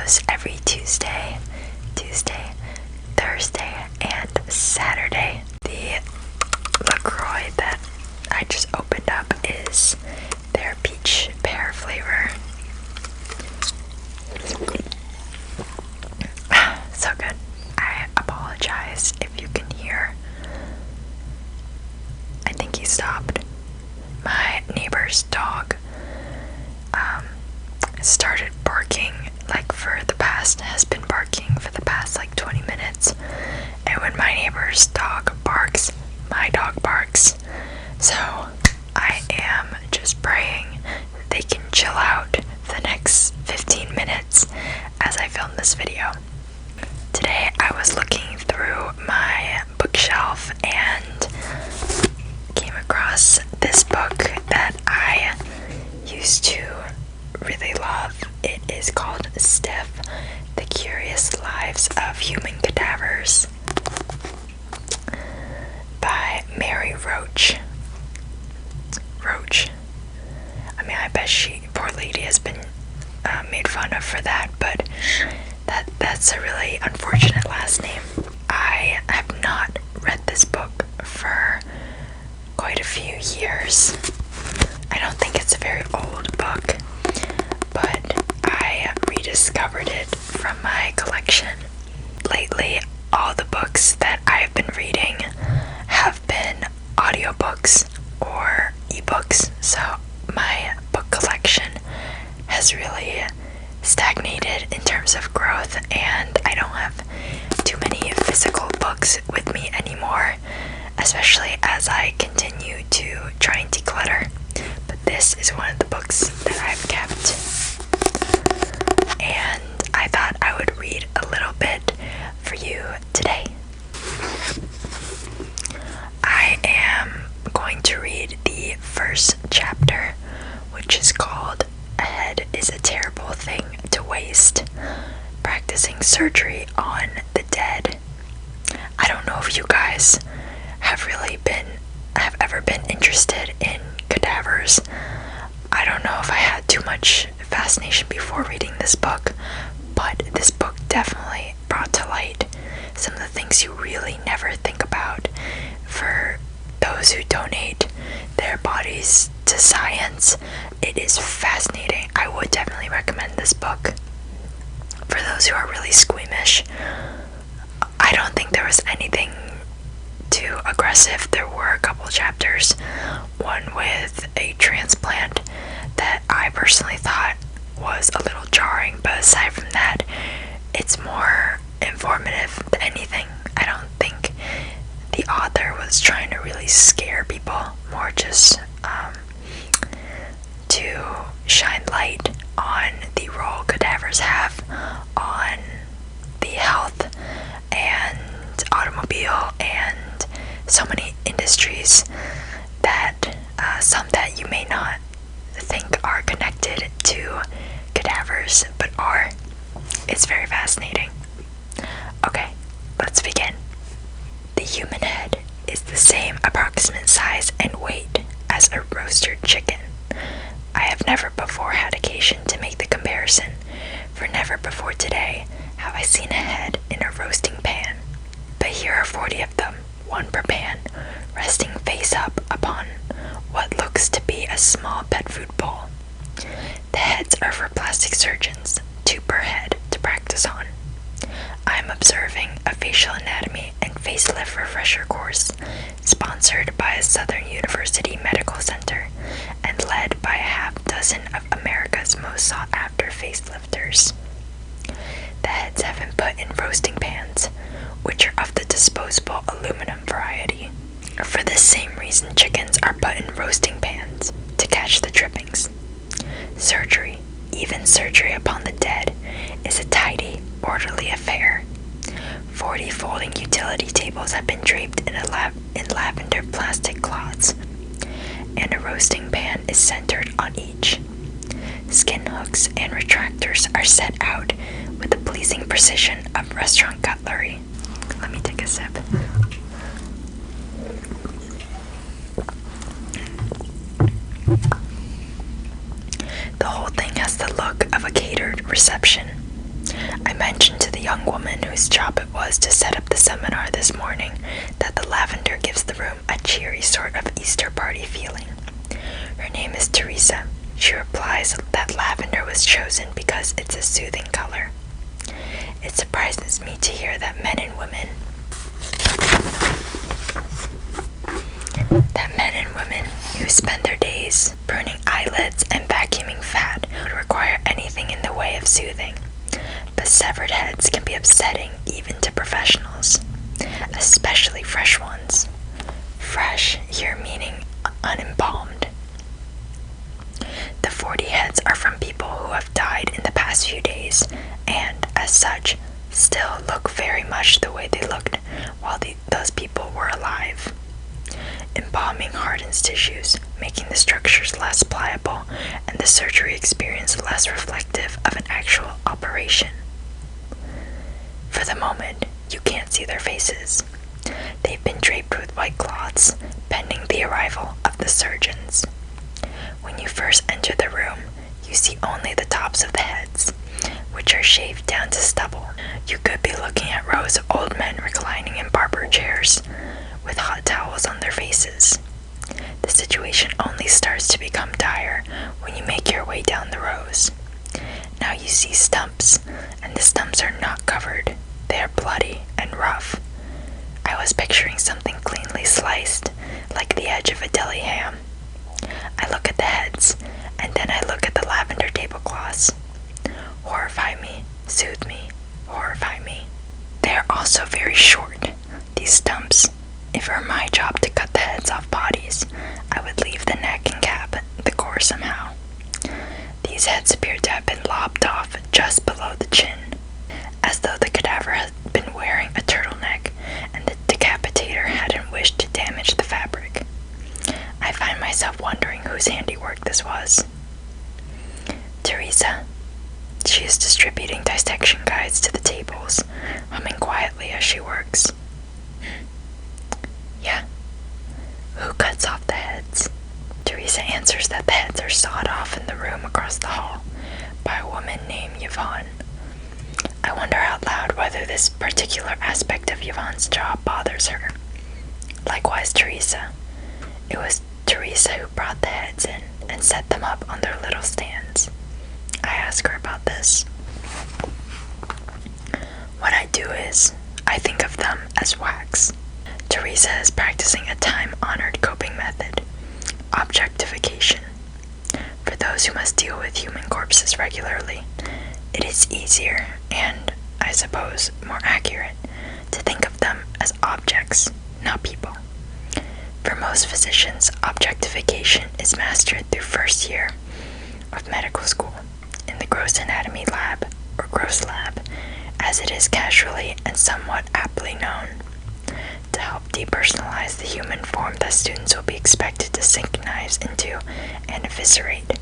videos every Tuesday, Thursday, and Saturday. The LaCroix that I just opened up is their peach pear flavor. So good. I apologize if you can hear. I think he stopped. My neighbor's dog started barking has been barking for the past 20 minutes. And when my neighbor's dog barks, my dog barks. So I am just praying that they can chill out for the next 15 minutes as I film this video. Today I was looking through my bookshelf and came across this book that I used to really love. It is called Stiff: The Curious Lives of Human Cadavers by Mary Roach. I mean, I bet poor lady, has been made fun of for that, but that's a really unfortunate last name. I have not read this book for quite a few years. I don't think it's a very old book, but I rediscovered it from my collection. Lately, all the books that I've been reading have been audiobooks or ebooks, so my book collection has really stagnated in terms of growth, and I don't have too many physical books with me anymore, especially as I continue to try and declutter. But this is one of the books that I've kept, and I thought I would read a little bit for you today. I am going to read the first chapter, which is called "A Head is a Terrible Thing to Waste: Practicing Surgery on the Dead." I don't know if you guys have ever been interested in cadavers. I don't know if I had too much fascination before reading this book, but this book definitely brought to light some of the things you really never think about. For those who donate their bodies to science, it is fascinating. I would definitely recommend this book. For those who are really squeamish, I don't think there was anything too aggressive. There were a couple chapters, one with a transplant that I personally thought was a little jarring, but aside from that, it's more informative than anything. I don't think the author was trying to really scare people, more just to shine light on the role cadavers have on the health and automobile and so many industries that some that you may not think are connected to cadavers, but are. It's very fascinating. Okay, let's begin. The human head is the same approximate size and weight as a roasted chicken. I have never before had occasion to make the comparison, for never before today have I seen a head in a roasting pan. But here are 40 of them, one per pan, resting face up upon what looks to be a small pet food bowl. The heads are for plastic surgeons, 2 per head to practice on. I am observing a facial anatomy and facelift refresher course, sponsored by a Southern University Medical Center and led by a half-dozen of America's most sought-after facelifters. The heads have been put in roasting pans, which are of the disposable aluminum variety. For this same reason, chickens are put in roasting pans, to catch the drippings. Surgery, even surgery upon the dead, is a tidy, orderly affair. 40 folding utility tables have been draped in lavender plastic cloths, and a roasting pan is centered on each. Skin hooks and retractors are set out with the pleasing precision of restaurant cutlery. Let me take a sip. The whole thing has the look of a catered reception. I mentioned to the young woman whose job it was to set up the seminar this morning that the lavender gives the room a cheery sort of Easter party feeling. Her name is Teresa. She replies that lavender was chosen because it's a soothing color. It surprises me to hear that men and women who spend their days pruning eyelids and vacuuming fat would require anything in the way of soothing. But severed heads can be upsetting even to professionals, especially fresh ones. Fresh here meaning unembalmed. The 40 heads are from people who have died in the past few days and, as such, still look very much the way they looked while those people were alive. Embalming hardens tissues, making the structures less pliable and the surgery experience less reflective of an actual operation. For the moment, you can't see their faces. They've been draped with white cloths, pending the arrival of the surgeons. When you first enter the room, you see only the tops of the heads, which are shaved down to stubble. You could be looking at rows of old men reclining in barber chairs, with hot towels on their faces. The situation only starts to become dire when you make your way down the rows. Now you see stumps, and the stumps are not covered. They are bloody and rough. I was picturing something cleanly sliced, like the edge of a deli ham. I look at the heads, and then I look at the lavender tablecloths. Horrify me, soothe me, horrify me. They are also very short, these stumps. If it were my job to cut the heads off bodies, I would leave the neck and cap the core somehow. These heads appear to have been lopped off just below the chin, as though the cadaver had been wearing a turtleneck and the decapitator hadn't wished to damage the fabric. I find myself wondering whose handiwork this was. Teresa. She is distributing dissection guides to the tables, humming quietly as she works. Yeah. Who cuts off the heads? Teresa answers that the heads are sawed off in the room across the hall by a woman named Yvonne. I wonder out loud whether this particular aspect of Yvonne's job bothers her. Likewise, Teresa. It was Teresa who brought the heads in and set them up on their little stands. I ask her about this. What I do is, I think of them as wax. Teresa is practicing a time-honored coping method, objectification. For those who must deal with human corpses regularly, it is easier and, I suppose, more accurate to think of them as objects, not people. For most physicians, objectification is mastered through first year of medical school in the gross anatomy lab, or gross lab, as it is casually and somewhat aptly known, to help depersonalize the human form that students will be expected to sink knives into and eviscerate.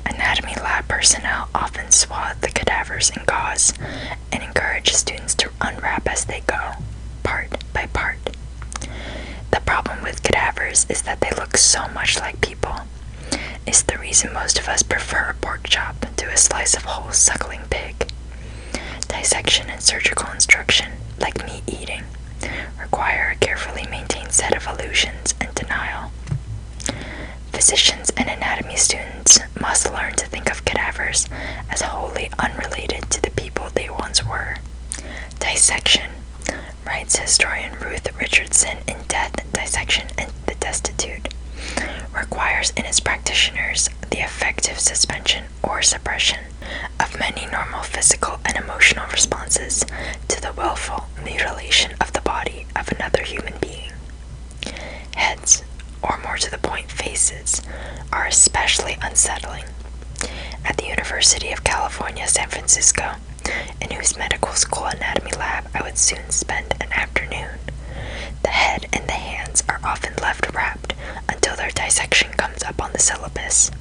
Anatomy lab personnel often swathe the cadavers in gauze and encourage students to unwrap as they go, part by part. The problem with cadavers is that they look so much like people. It's the reason most of us prefer a pork chop to a slice of whole suckling pig. Dissection and surgical instruction, like meat eating, require a carefully maintained set of illusions and denial. Physicians and anatomy students must learn to think of cadavers as wholly unrelated to the people they once were. Dissection, writes historian Ruth Richardson in Death, Dissection, and the Destitute, requires in its practitioners the effective suspension or suppression of many normal physical and emotional responses to the willful mutilation of the body of another human being. Heads, or more to the point faces, are especially unsettling. At the University of California, San Francisco, in whose medical school anatomy lab I would soon spend an afternoon, the head and the hands are often left wrapped until their dissection comes up on the syllabus.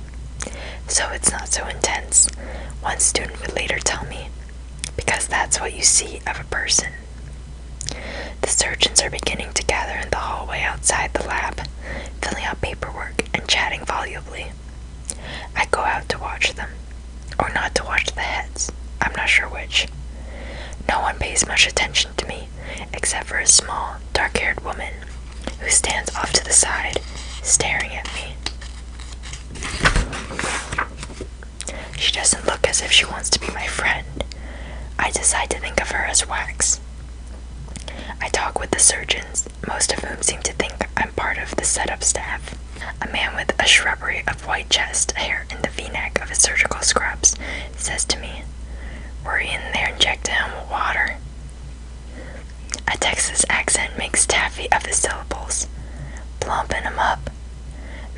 So it's not so intense, one student would later tell me, because that's what you see of a person. The surgeons are beginning to gather in the hallway outside the lab, filling out paperwork and chatting volubly. I go out to watch them, or not to watch the heads, I'm not sure which. No one pays much attention to me, except for a small, dark-haired woman who stands off to the side, staring at me. She doesn't look as if she wants to be my friend. I decide to think of her as wax. I talk with the surgeons, most of whom seem to think I'm part of the setup staff. A man with a shrubbery of white chest hair in the v-neck of his surgical scrubs says to me, "We're in there injecting him with water." A Texas accent makes taffy of his syllables, plumping him up.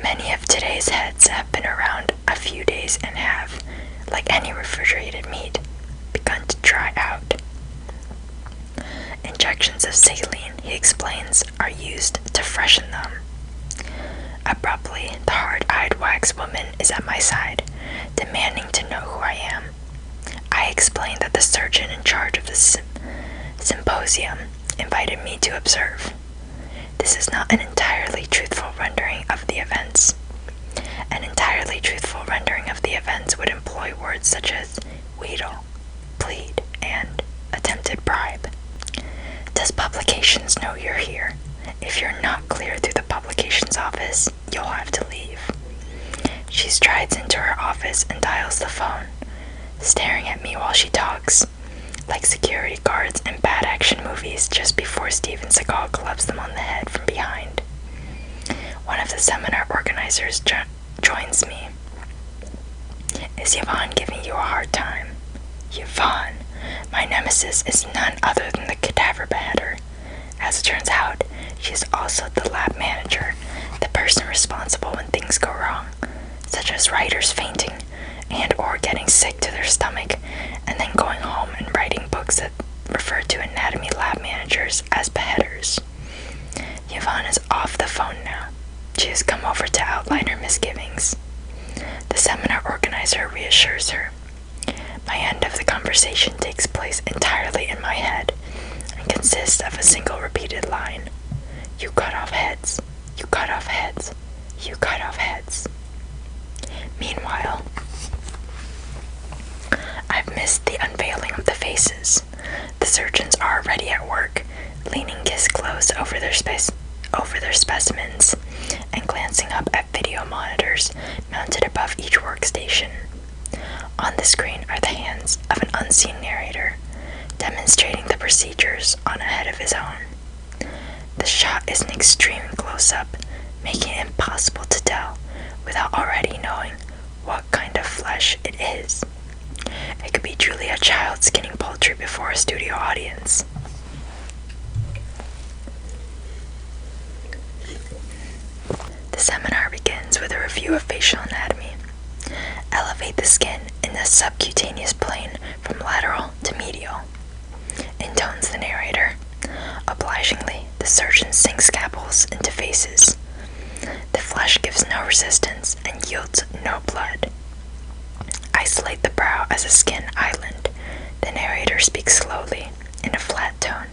Many of today's heads have been around a few days and have, like any refrigerated meat, begun to dry out. Injections of saline, he explains, are used to freshen them. Abruptly, the hard-eyed wax woman is at my side, demanding to know who I am. I explain that the surgeon in charge of the symposium invited me to observe. This is not an entirely truthful rendering of the events. An entirely truthful rendering of the events would employ words such as wheedle, plead, and attempted bribe. Does publications know you're here? If you're not clear through the publications office, you'll have to leave. She strides into her office and dials the phone, staring at me while she talks, like security guards in bad action movies just before Steven Seagal clubs them on the head from behind. One of the seminar organizers joins me. "Is Yvonne giving you a hard time?" Yvonne, my nemesis, is none other than the cadaver beheader. As it turns out, she is also the lab manager, the person responsible when things go wrong, such as writers fainting and or getting sick to their stomach, and then going home and writing books that refer to anatomy lab managers as beheaders. Yvonne is off the phone now. She has come over to outline her misgivings. The seminar organizer reassures her. My end of the conversation takes place entirely in my head and consists of a single repeated line. "You cut off heads. You cut off heads. You cut off heads." Meanwhile, I've missed the unveiling of the faces. The surgeons are already at work, leaning kiss close over their specimens and glancing up at video monitors mounted above each workstation. On the screen are the hands of an unseen narrator, demonstrating the procedures on a head of his own. The shot is an extreme close-up, making it impossible to tell, without already knowing, what kind of flesh it is. It could be truly a child skinning poultry before a studio audience. The seminar begins with a review of facial anatomy. Elevate the skin in the subcutaneous plane from lateral to medial, intones the narrator. Obligingly, the surgeon sinks scalpels into faces. The flesh gives no resistance and yields no blood. Isolate the brow as a skin island. The narrator speaks slowly, in a flat tone.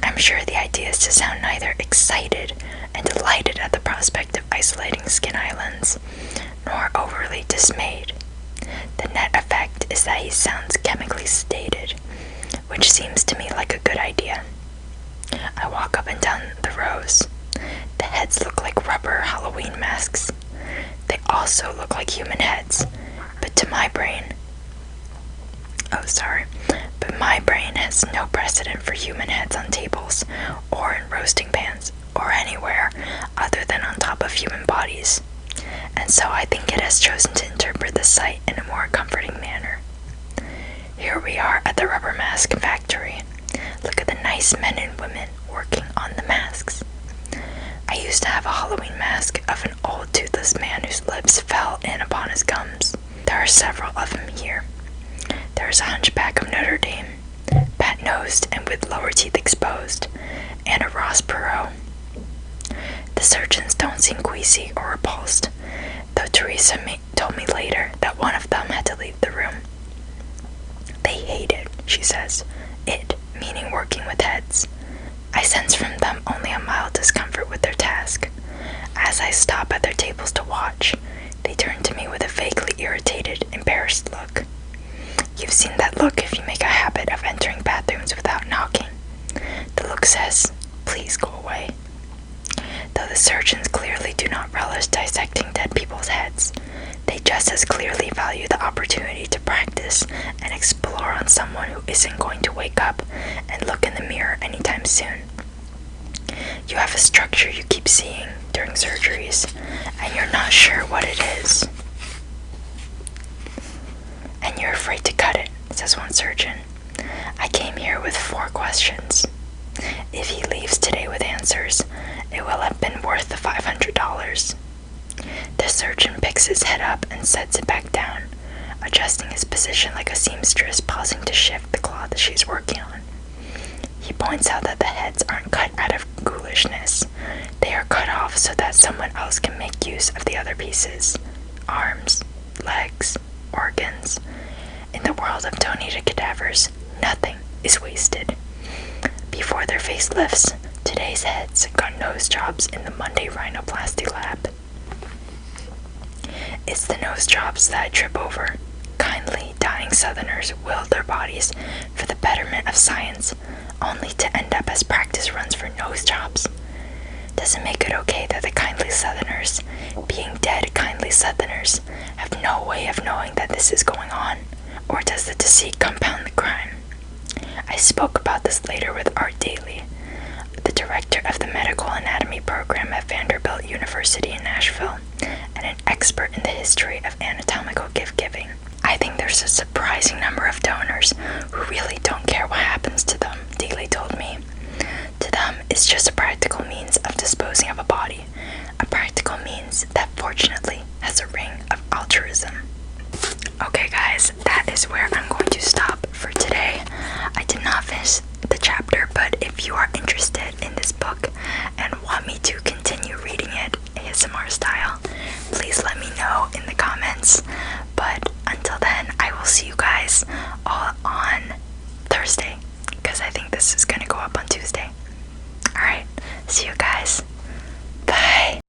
I'm sure the idea is to sound neither excited and delighted at the prospect of isolating skin islands, nor overly dismayed. The net effect is that he sounds chemically sedated, which seems to me like a good idea. I walk up and down the rows. The heads look like rubber Halloween masks. They also look like human heads, but my brain has no precedent for human heads on tables, or in roasting pans, or anywhere other than on top of human bodies, and so I think it has chosen to interpret the sight in a more comforting manner. Here we are at the rubber mask factory. Look at the nice men and women working on the masks. I used to have a Halloween mask of an old toothless man whose lips fell in upon his gums. There are several of them here. There is a hunchback of Notre Dame, pat-nosed and with lower teeth exposed, and a Ross Perot. The surgeons don't seem queasy or repulsed, though Teresa told me later that one of them had to leave the room. They hate it, she says, it meaning working with heads. I sense from them only a mild discomfort with their task. As I stop at their tables to watch, they turn to me with a vaguely irritated, embarrassed look. You've seen that look if you make a habit of entering bathrooms without opportunity to practice and explore on someone who isn't going to wake up and look in the mirror anytime soon. You have a structure you keep seeing during surgeries, and you're not sure what it is. And you're afraid to cut it, says one surgeon. I came here with 4 questions. If he leaves today with answers, it will have been worth the $500. The surgeon picks his head up and sets it back down, adjusting his position like a seamstress pausing to shift the cloth she's working on. He points out that the heads aren't cut out of ghoulishness. They are cut off so that someone else can make use of the other pieces. Arms, legs, organs. In the world of donated cadavers, nothing is wasted. Before their facelifts, today's heads got nose jobs in the Monday rhinoplasty lab. It's the nose jobs that I trip over. Kindly dying Southerners willed their bodies for the betterment of science, only to end up as practice runs for nose jobs. Does it make it okay that the kindly Southerners, being dead kindly Southerners, have no way of knowing that this is going on? Or does the deceit compound the crime? I spoke about this later with Art Daly, the director of the Medical Anatomy program at Vanderbilt University in Nashville, and an expert in the history of anatomical gift-giving. I think there's a surprising number of donors who really don't care what happens to them, Daly told me. To them, it's just a practical means of disposing of a body, a practical means that fortunately has a ring of altruism. Okay guys, that is where I'm going to stop for today. I did not finish the chapter, but if you are interested in this book and want me to continue reading it ASMR style,